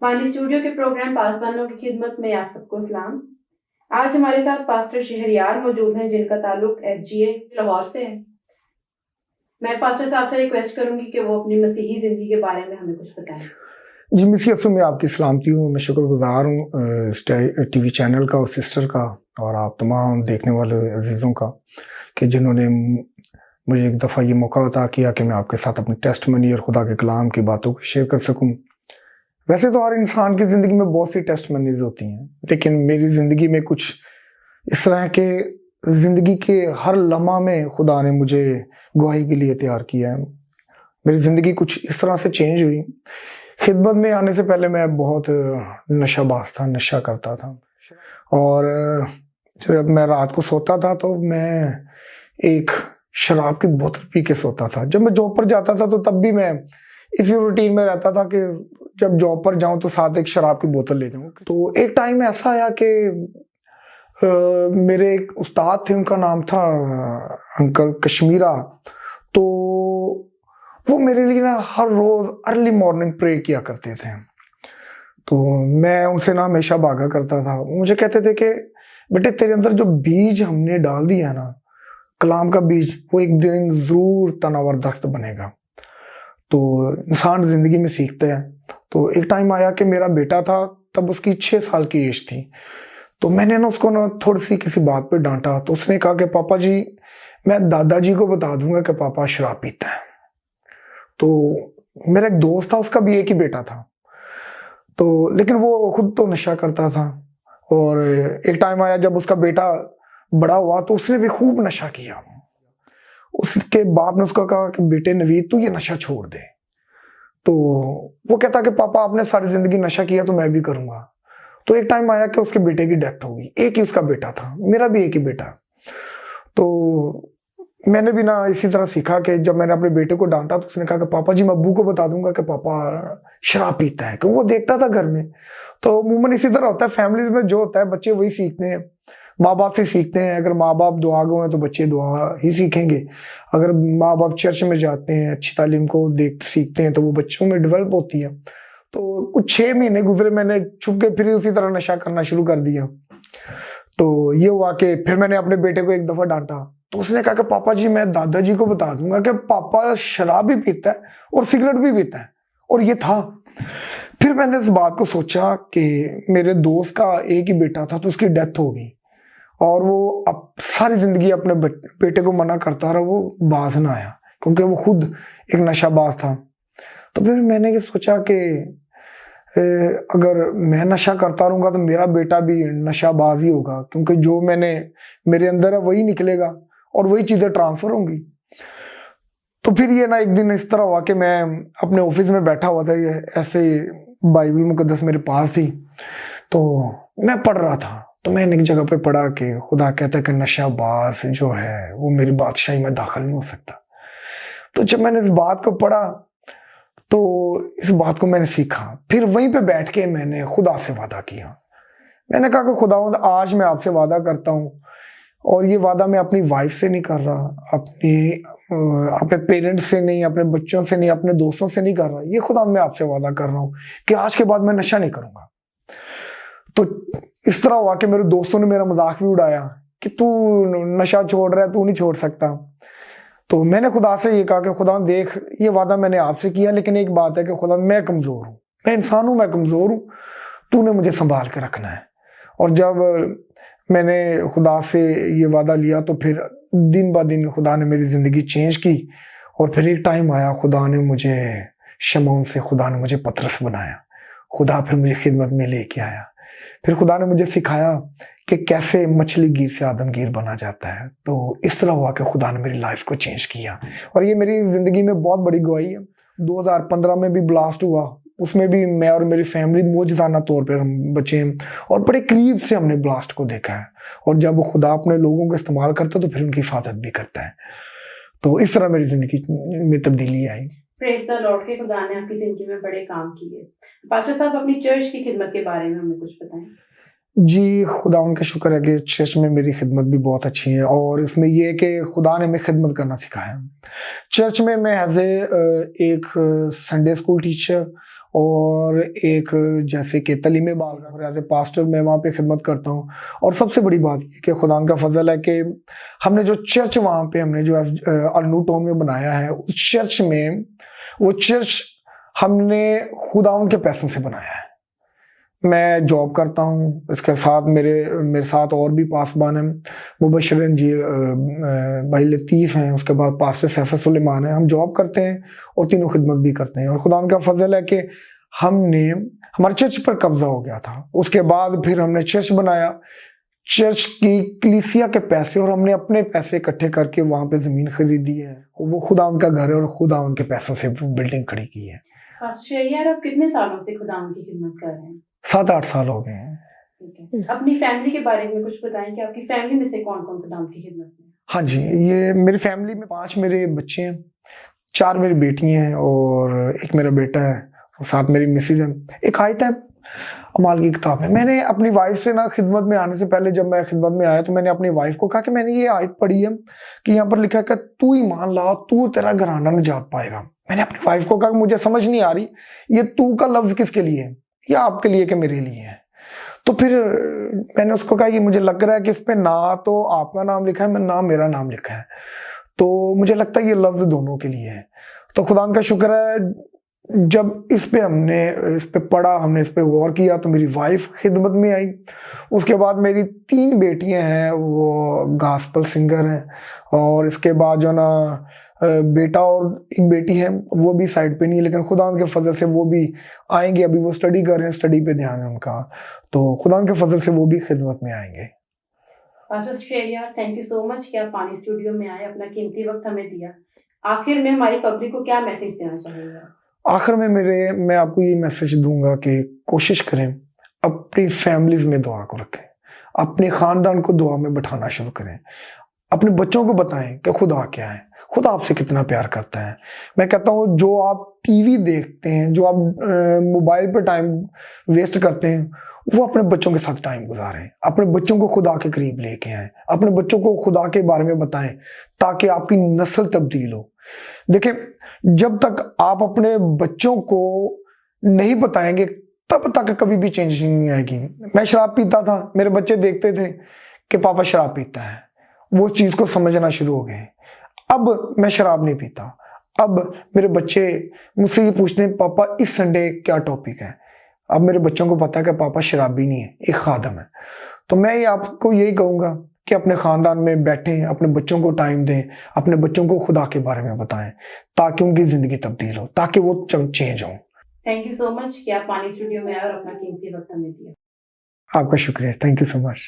वानी स्टूडियो के प्रोग्राम पासबानों की खिदमत में आप सबको सलाम। आज हमारे साथ पास्टर शहरयार मौजूद हैं जिनका ताल्लुक एफजीए लाहौर से है। मैं पास्टर साहब से रिक्वेस्ट करूंगी कि वो अपनी मसीही जिंदगी के बारे में हमें कुछ बताएं। जी मिसी असम में आपकी सलामती हूँ। मैं शुक्रगुजार हूँ टीवी चैनल का और सिस्टर का और आप तमाम देखने वाले अजीज़ों का कि जिन्होंने मुझे एक दफ़ा ये मौका अता किया कि मैं आपके साथ अपनी टेस्टमनी और खुदा के कलाम की बातों को शेयर कर सकूँ। वैसे तो हर इंसान की ज़िंदगी में बहुत सी टेस्टमनीज होती हैं, लेकिन मेरी ज़िंदगी में कुछ इस तरह के ज़िंदगी के हर लम्हा में खुदा ने मुझे गवाही के लिए तैयार किया है। मेरी ज़िंदगी कुछ इस तरह से चेंज हुई। खिदमत में आने से पहले मैं बहुत नशाबाज था, नशा करता था और जब मैं रात को सोता था तो मैं एक शराब की बोतल पी के सोता था। जब मैं जॉब पर जाता था तो तब भी मैं इसी रूटीन में रहता था कि जब जॉब पर जाऊं तो साथ एक शराब की बोतल ले जाऊं। तो एक टाइम ऐसा आया कि मेरे एक उस्ताद थे, उनका नाम था अंकल कश्मीरा। तो वो मेरे लिए ना हर रोज अर्ली मॉर्निंग प्रे किया करते थे। तो मैं उनसे ना हमेशा भागा करता था। वो मुझे कहते थे कि बेटे तेरे अंदर जो बीज हमने डाल दिया है ना, कलाम का बीज, वो एक दिन जरूर तनावर दरख्त बनेगा। तो इंसान जिंदगी में सीखते हैं। तो एक टाइम आया कि मेरा बेटा था, तब उसकी 6 साल की एज थी। तो मैंने ना उसको ना थोड़ी सी किसी बात पे डांटा। तो उसने कहा कि पापा जी, मैं दादाजी को बता दूंगा कि पापा शराब पीता है। तो मेरा एक दोस्त था, उसका भी एक ही बेटा था, तो लेकिन वो खुद तो नशा करता था। और एक टाइम आया जब उसका बेटा बड़ा हुआ तो उसने भी खूब नशा किया। उसके बाप ने उसको कहा कि बेटे नवीद, तू ये नशा छोड़ दे। तो वो कहता कि पापा आपने सारी जिंदगी नशा किया तो मैं भी करूंगा। तो एक टाइम आया कि उसके बेटे की डेथ हो गई। एक ही उसका बेटा था, मेरा भी एक ही बेटा। तो मैंने भी ना इसी तरह सीखा कि जब मैंने अपने बेटे को डांटा तो उसने कहा कि पापा जी मैं अब्बू को बता दूंगा कि पापा शराब पीता है, क्योंकि वो देखता था घर में। तो अमूमन इसी तरह होता है, फैमिलीज में जो होता है बच्चे वही सीखते हैं, माँ बाप से सीखते हैं। अगर माँ बाप दुआ गो हैं तो बच्चे दुआ ही सीखेंगे। अगर माँ बाप चर्च में जाते हैं, अच्छी तालीम को देख सीखते हैं, तो वो बच्चों में डेवलप होती है। तो कुछ 6 महीने गुजरे, मैंने छुप के फिर उसी तरह नशा करना शुरू कर दिया। तो ये हुआ कि फिर मैंने अपने बेटे को एक दफा डांटा तो उसने कहा कि पापा जी मैं दादाजी को बता दूंगा कि पापा शराब भी पीता है और सिगरेट भी पीता है। और ये था। फिर मैंने इस बात को सोचा कि मेरे दोस्त का एक ही बेटा था, तो उसकी डेथ हो गई और वो अब सारी जिंदगी अपने बेटे को मना करता रहा, वो बाज ना आया क्योंकि वो खुद एक नशाबाज था। तो फिर मैंने ये सोचा कि अगर मैं नशा करता रहूंगा तो मेरा बेटा भी नशाबाज ही होगा, क्योंकि जो मेरे अंदर है वही निकलेगा और वही चीजें ट्रांसफर होंगी। तो फिर ये ना एक दिन इस तरह हुआ कि मैं अपने ऑफिस में बैठा हुआ था, ये ऐसे बाइबल मुकद्दस मेरे पास थी, तो मैं पढ़ रहा था। तो मैंने एक जगह पे पढ़ा कि खुदा कहता है कि नशाबाज जो है वो मेरी बादशाही में दाखिल नहीं हो सकता। तो जब मैंने इस बात को पढ़ा तो इस बात को मैंने सीखा। फिर वहीं पे बैठ के मैंने खुदा से वादा किया। मैंने कहा कि खुदावंद आज मैं आपसे वादा करता हूँ, और ये वादा मैं अपनी वाइफ से नहीं कर रहा, अपने पेरेंट्स से नहीं, अपने बच्चों से नहीं, अपने दोस्तों से नहीं कर रहा। ये खुदा मैं आपसे वादा कर रहा हूँ कि आज के बाद मैं नशा नहीं करूंगा। तो इस तरह हुआ कि मेरे दोस्तों ने मेरा मजाक भी उड़ाया कि तू नशा छोड़ रहा है, तू नहीं छोड़ सकता। तो मैंने खुदा से ये कहा कि खुदा देख, ये वादा मैंने आपसे किया, लेकिन एक बात है कि खुदा मैं कमजोर हूँ, मैं इंसान हूँ, मैं कमजोर हूँ, तूने मुझे संभाल के रखना है। और जब मैंने खुदा से ये वादा लिया तो फिर दिन ब दिन खुदा ने मेरी जिंदगी चेंज की। और फिर एक टाइम आया, खुदा ने मुझे शमौन से खुदा ने मुझे पतरस बनाया। खुदा फिर मुझे खिदमत में लेके आया। फिर खुदा ने मुझे सिखाया कि कैसे मछली गिर से आदमगीर बना जाता है। तो इस तरह हुआ कि खुदा ने मेरी लाइफ को चेंज किया और ये मेरी जिंदगी में बहुत बड़ी गवाही है। 2015 में भी ब्लास्ट हुआ, उसमें भी मैं और मेरी फैमिली मौजूदाना तौर पर हम बचे हैं और बड़े करीब से हमने ब्लास्ट को देखा है। और जब खुदा अपने लोगों को इस्तेमाल करता है तो फिर उनकी हिफाजत भी करता है। तो इस तरह मेरी जिंदगी में तब्दीली आई। प्रेज द लॉर्ड के खुदा ने आपकी जिंदगी में बड़े काम किए। पास्टर साहब अपनी चर्च की खिदमत के बारे में हमें कुछ बताएं। जी, खुदा उनका शुक्र है कि चर्च में मेरी खिदमत भी बहुत अच्छी है और इसमें ये है कि खुदा ने हमें खिदमत करना सिखाया। चर्च में मैं एज एक संडे स्कूल टीचर और एक जैसे कि तलीम बाल एज ए पास्टर मैं वहाँ पे खिदमत करता हूँ। और सबसे बड़ी बात ये कि खुदा का फजल है कि हमने जो चर्च वहाँ पे हमने जो अर्नू टाउन में बनाया है, उस चर्च में वो चर्च हमने खुदा के पैसों से बनाया है। मैं जॉब करता हूँ, इसके साथ मेरे साथ और भी पासबान हैं, मुबशर जी भाई लतीफ़ हैं, उसके बाद पास्टर सैफ सुलेमान है। हम जॉब करते हैं और तीनों खिदमत भी करते हैं। और खुदा का फजल है कि हमने हमारे चर्च पर कब्जा हो गया था, उसके बाद फिर हमने चर्च बनाया, चर्च की कलीसिया के पैसे और हमने अपने पैसे इकट्ठे करके वहाँ पे ज़मीन खरीदी है। वो खुदा उनका घर है और खुदा उनके पैसों से बिल्डिंग खड़ी की है। पास्टर शहरयार, आप कितने सालों से खुदा की खिदमत कर रहे हैं? 7-8 साल हो गए हैं। ठीक है, अपनी फैमिली के बारे में कुछ बताएं कि आपकी फैमिली में से कौन कौन खुदा की खिदमत में? हाँ जी, ये मेरी फैमिली में 5 मेरे बच्चे हैं, 4 मेरी बेटियां हैं और एक मेरा बेटा है और 7 मेरी मिसेज है। एक आयत है अमाल की किताब में, मैंने अपनी वाइफ से ना खिदमत में आने से पहले जब मैं खिदमत में आया तो मैंने अपनी वाइफ को कहा कि मैंने ये आयत पढ़ी है कि यहाँ पर लिखा है कि तू ईमान ला, तू तेरा घराना निजात पाएगा। मैंने अपनी वाइफ को कहा कि मुझे समझ नहीं आ रही ये तू का लफ्ज किसके लिए है, या आपके लिए कि मेरे लिए है। तो फिर मैंने उसको कहा कि मुझे लग रहा है कि इस पे ना तो आपका नाम लिखा है ना मेरा नाम लिखा है, तो मुझे लगता है ये लफ्ज दोनों के लिए है। तो खुदा का शुक्र है जब इस पे पढ़ा, हमने इस पे गौर किया तो मेरी वाइफ खिदमत में आई। उसके बाद मेरी 3 बेटियां हैं, वो गॉस्पल सिंगर हैं। और इसके बाद जो ना बेटा और एक बेटी है, वो भी साइड पे नहीं है, लेकिन खुदा के फजल से वो भी आएंगे। अभी वो स्टडी कर रहे हैं, स्टडी पे ध्यान है उनका, तो खुदा के फजल से वो भी खिदमत में आएंगे। Pastor Shahryar, thank you so much कि आप पानी स्टूडियो में आए, अपना कीमती वक्त हमें दिया। आखिर में हमारी पब्लिक को क्या मैसेज देना चाहेंगे? आखिर में मैं आपको ये मैसेज दूंगा कि कोशिश करें अपनी फैमिलीज में दुआ को रखें, अपने खानदान को दुआ में बैठाना शुरू करें, अपने बच्चों को बताएं कि खुदा क्या है, खुदा आपसे कितना प्यार करता है। मैं कहता हूँ जो आप टीवी देखते हैं, जो आप मोबाइल पर टाइम वेस्ट करते हैं, वो अपने बच्चों के साथ टाइम गुजारें, अपने बच्चों को खुदा के करीब लेके आएं, अपने बच्चों को खुदा के बारे में बताएं ताकि आपकी नस्ल तब्दील हो। देखिए, जब तक आप अपने बच्चों को नहीं बताएंगे तब तक कभी भी चेंज नहीं आएगी। मैं शराब पीता था, मेरे बच्चे देखते थे कि पापा शराब पीता है, वो चीज को समझना शुरू हो गए। अब मैं शराब नहीं पीता, अब मेरे बच्चे मुझसे ये पूछते हैं पापा इस संडे क्या टॉपिक है। अब मेरे बच्चों को पता है कि पापा शराबी नहीं है, एक खादम है। तो मैं आपको यही कहूंगा कि अपने खानदान में बैठें, अपने बच्चों को टाइम दें, अपने बच्चों को खुदा के बारे में बताएं ताकि उनकी जिंदगी तब्दील हो, ताकि वो चेंज हो। थैंक यू सो मच कि आप पानी स्टूडियो में आए और अपना कीमती वक्त हमें दिया। आपका शुक्रिया, थैंक यू सो मच।